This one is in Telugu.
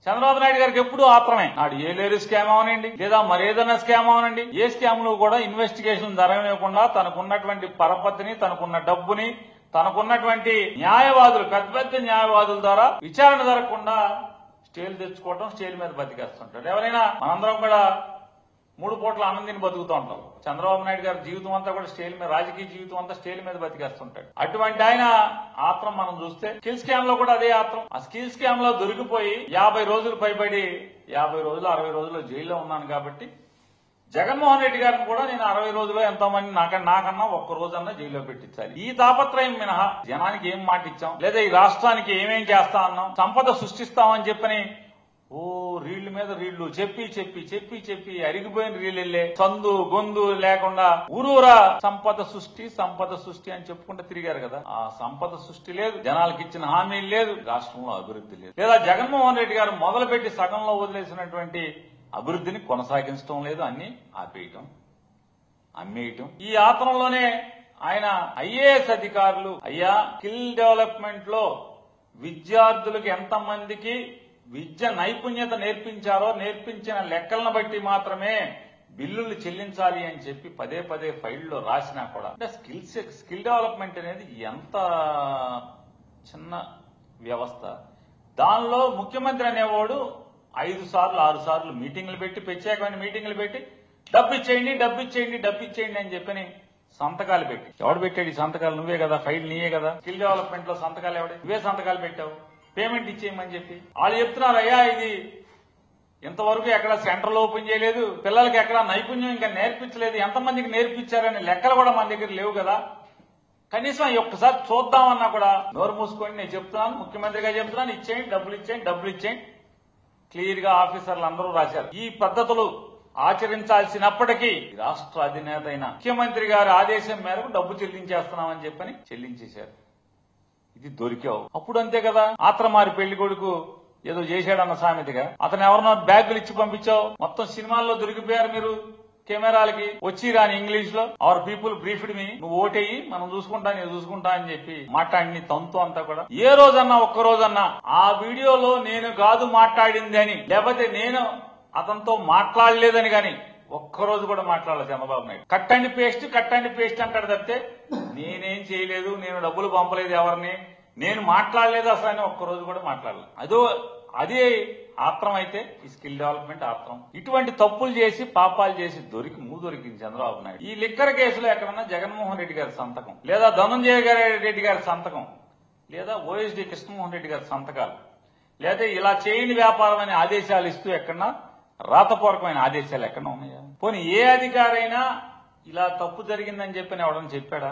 చంద్రబాబు నాయుడు గారికి ఎప్పుడు ఆత్రమే. నాడు ఏలేరు స్కామ్ అవనండి, లేదా మరేదైనా స్కామ్ అవనండి, ఏ స్కామ్ లో కూడా ఇన్వెస్టిగేషన్ జరగనివ్వకుండా తనకున్నటువంటి పరపతిని, తనకున్న డబ్బుని, తనకున్నటువంటి న్యాయవాదులు, పెద్ద పెద్ద న్యాయవాదుల ద్వారా విచారణ జరగకుండా స్టేలు తెచ్చుకోవడం, స్టేల్ మీద బతికేస్తుంటాడు. ఎవరైనా మనందరం కూడా 3 పూట్ల ఆనందిని బతుకుతూ ఉంటాం. చంద్రబాబు నాయుడు గారి జీవితం అంతా కూడా స్టేల్ మీద, రాజకీయ జీవితం అంతా స్టేల్ మీద బతికేస్తుంటాడు. అటువంటి ఆయన ఆత్రం మనం చూస్తే స్కిల్ స్కామ్ లో కూడా అదే ఆత్రం. ఆ స్కిల్ స్కామ్ లో దొరికిపోయి 50 రోజులు పైబడి 50 రోజులు 60 రోజులు జైల్లో ఉన్నాను కాబట్టి జగన్మోహన్ రెడ్డి గారిని కూడా నేను 60 రోజుల్లో ఎంతో మంది నాకన్నా ఒక్క రోజన్నా జైల్లో పెట్టించాలి. ఈ తాపత్రయం మినహా జనానికి ఏం మాట ఇచ్చాం, లేదా ఈ రాష్ట్రానికి ఏమేం చేస్తా అన్నాం, సంపద సృష్టిస్తామని చెప్పని రీళ్ల మీద రీళ్లు చెప్పి అరిగిపోయిన రీళ్ళెళ్ళే సందు గొందు లేకుండా ఊరూరా సంపద సృష్టి అని చెప్పుకుంటూ తిరిగారు కదా. ఆ సంపద సృష్టి లేదు, జనాలకు ఇచ్చిన హామీలు లేదు, రాష్ట్రంలో అభివృద్ధి లేదు. లేదా జగన్మోహన్ రెడ్డి గారు మొదలుపెట్టి సగంలో వదిలేసినటువంటి అభివృద్ధిని కొనసాగించడం లేదు, అన్ని ఆపేయటం, అమ్మేయటం. ఈ ఆత్రంలోనే ఆయన ఐఏఎస్ అధికారులు అయ్యా స్కిల్ డెవలప్మెంట్ లో విద్యార్థులకు ఎంతమందికి విద్య నైపుణ్యత నేర్పించారో నేర్పించిన లెక్కలను బట్టి మాత్రమే బిల్లులు చెల్లించాలి అని చెప్పి పదే ఫైల్లో రాసినా కూడా అంటే స్కిల్ డెవలప్మెంట్ అనేది ఎంత చిన్న వ్యవస్థ. దానిలో ముఖ్యమంత్రి అనేవాడు 5 సార్లు 6 సార్లు మీటింగ్లు పెట్టి, ప్రత్యేకమైన మీటింగ్లు పెట్టి డబ్బు ఇచ్చేయండి అని చెప్పని సంతకాలు పెట్టి, ఎవడు పెట్టాడు ఈ సంతకాలు? నువ్వే కదా, ఫైల్ నీయే కదా. స్కిల్ డెవలప్మెంట్ లో సంతకాలు ఎవడే? నువ్వే సంతకాలు పెట్టావు. పేమెంట్ ఇచ్చేయమని చెప్పి వాళ్ళు చెప్తున్నారు, అయ్యా ఇది ఇంతవరకు ఎక్కడ సెంటర్లు ఓపెన్ చేయలేదు, పిల్లలకి ఎక్కడ నైపుణ్యం ఇంకా నేర్పించలేదు, ఎంతమందికి నేర్పించారనే లెక్కలు కూడా మన దగ్గర లేవు కదా. కనీసం ఒక్కసారి చూద్దామన్నా కూడా నోరు మూసుకొని నేను చెప్తున్నాను, ముఖ్యమంత్రిగా చెప్తున్నాను, ఇచ్చేయండి, డబ్బులు ఇచ్చేయండి. క్లియర్ గా ఆఫీసర్లు అందరూ రాశారు. ఈ పద్ధతులు ఆచరించాల్సినప్పటికీ రాష్ట్ర అధినేత అయిన ముఖ్యమంత్రి గారి ఆదేశం మేరకు డబ్బు చెల్లించేస్తున్నామని చెప్పని చెల్లించేశారు. ఇది దొరికావు. అప్పుడు అంతే కదా, ఆత్రమారి పెళ్లి కొడుకు ఏదో చేశాడన్న సామెతగా అతను ఎవరినో బ్యాగులు ఇచ్చి పంపించావు. మొత్తం సినిమాల్లో దొరికిపోయారు మీరు. కెమెరాలకి వచ్చి రాని ఇంగ్లీష్ లో అవర్ పీపుల్ బ్రీఫ్డ్ మీ, నువ్వు ఓటేయి మనం నేను చూసుకుంటా అని చెప్పి మాట్లాడి తంతు అంతా కూడా. ఏ రోజన్నా ఒక్క రోజన్నా ఆ వీడియోలో నేను కాదు మాట్లాడింది అని, లేకపోతే నేను అతనితో మాట్లాడలేదని గాని ఒక్కరోజు కూడా మాట్లాడలేదు Chandrababu Naidu. Cut and paste అంటాడు తప్పితే నేనేం చేయలేదు, నేను డబ్బులు పంపలేదు ఎవరిని, నేను మాట్లాడలేదు అసలు అని ఒక్కరోజు కూడా మాట్లాడలేదు. అదే ఆత్రం అయితే ఈ స్కిల్ డెవలప్మెంట్ ఆత్రం. ఇటువంటి తప్పులు చేసి పాపాలు చేసి దొరికింది చంద్రబాబు నాయుడు. ఈ లిక్కర్ కేసులో ఎక్కడన్నా జగన్మోహన్ రెడ్డి గారి సంతకం, లేదా ధనంజయ రెడ్డి గారి సంతకం, లేదా ఓఎస్డీ కృష్ణమోహన్ రెడ్డి గారి సంతకాలు, లేదా ఇలా చేయండి వ్యాపారం అనే ఆదేశాలు ఇస్తూ ఎక్కడన్నా రాతపూర్వకమైన ఆదేశాలు ఎక్కడ ఉన్నాయా? పోనీ ఏ అధికారైనా ఇలా తప్పు జరిగిందని చెప్పని ఎవడని చెప్పాడా?